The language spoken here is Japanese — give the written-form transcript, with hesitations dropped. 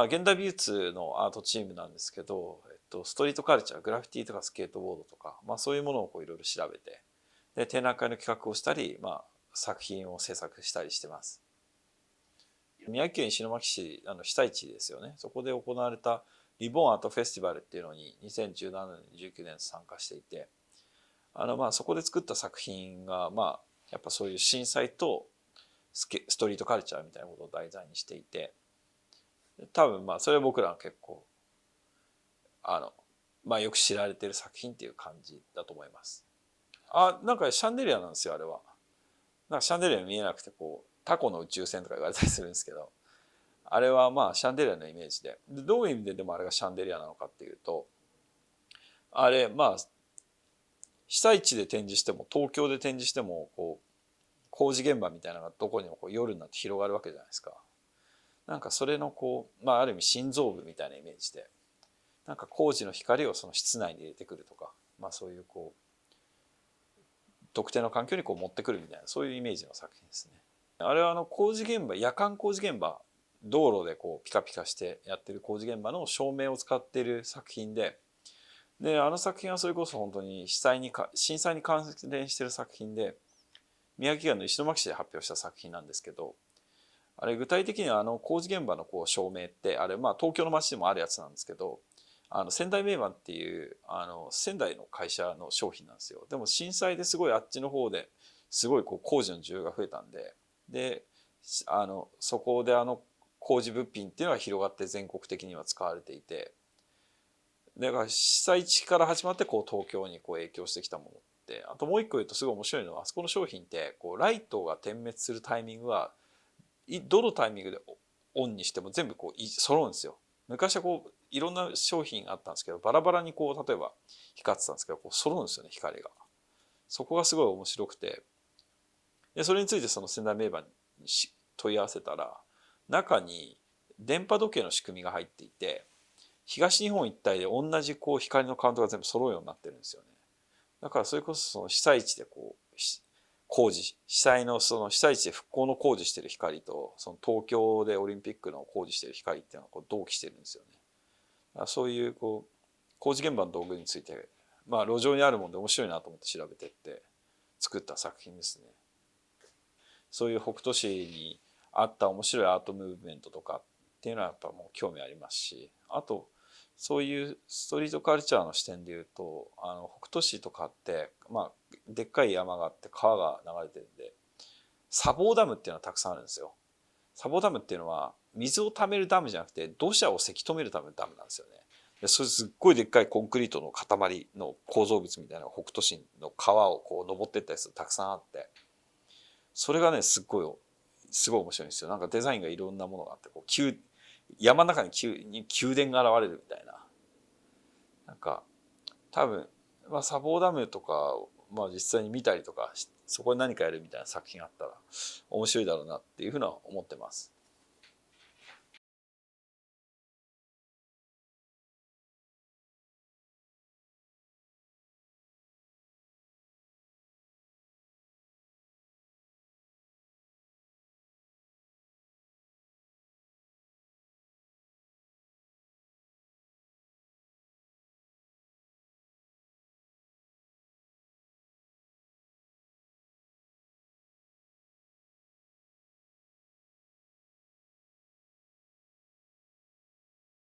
現代美術のアートチームなんですけど、ストリートカルチャー、グラフィティとかスケートボードとか、そういうものをいろいろ調べて、で展覧会の企画をしたり、作品を制作したりしてます。宮城県石巻市被災地ですよね。そこで行われたリボンアートフェスティバルっていうのに2017年19年参加していて、そこで作った作品がやっぱそういう震災とストリートカルチャーみたいなことを題材にしていて、多分それは僕らは結構よく知られてる作品っていう感じだと思います。なんかシャンデリアなんですよ、あれは。なんかシャンデリア見えなくてタコの宇宙船とか言われたりするんですけど、あれはシャンデリアのイメージで、どういう意味ででもあれがシャンデリアなのかっていうと、あれ被災地で展示しても東京で展示しても工事現場みたいなのがどこにも夜になって広がるわけじゃないですか。なんかそれのある意味心臓部みたいなイメージで、なんか工事の光をその室内に入れてくるとか、そういう特定の環境に持ってくるみたいな、そういうイメージの作品ですね。あれは工事現場、夜間工事現場、道路でピカピカしてやってる工事現場の照明を使っている作品で、あの作品はそれこそ本当に震災に関連している作品で、宮城県の石巻市で発表した作品なんですけど、あれ具体的には工事現場の照明って、あれ東京の街でもあるやつなんですけど、仙台名板っていう仙台の会社の商品なんですよ。でも震災ですごいあっちの方ですごい工事の需要が増えたんで、そこで工事物品っていうのが広がって全国的には使われていて、だから被災地から始まって東京に影響してきたものって、あともう一個言うとすごい面白いのは、あそこの商品ってライトが点滅するタイミングはどのタイミングでオンにしても全部揃うんですよ。昔はいろんな商品あったんですけど、バラバラに例えば光ってたんですけど、揃うんですよね、光が。そこがすごい面白くて、でそれについてその仙台名板に問い合わせたら、中に電波時計の仕組みが入っていて、東日本一帯で同じ光のカウントが全部揃うようになってるんですよね。だからそれこそその被災地で被災のその被災地で復興の工事してる光と、その東京でオリンピックの工事してる光っていうのは同期してるんですよね。そういう工事現場の道具について、路上にあるもんで面白いなと思って調べてって作った作品ですね。そういう北斗市にあった面白いアートムーブメントとかっていうのはやっぱもう興味ありますし、あとそういうストリートカルチャーの視点でいうと、北斗市とかって、でっかい山があって川が流れてるんで、砂防ダムっていうのはたくさんあるんですよ。砂防ダムっていうのは水を溜めるダムじゃなくて土砂をせき止めるためのダムなんですよね。でそれすっごいでっかいコンクリートの塊の構造物みたいなのが北斗市の川を登っていったりするたくさんあって、それがねすごい面白いんですよ。なんかデザインがいろんなものがあって、山の中に宮殿が現れるみたいな。なんか多分、砂防ダムとか、実際に見たりとかそこに何かやるみたいな作品あったら面白いだろうなっていうふうのは思ってます。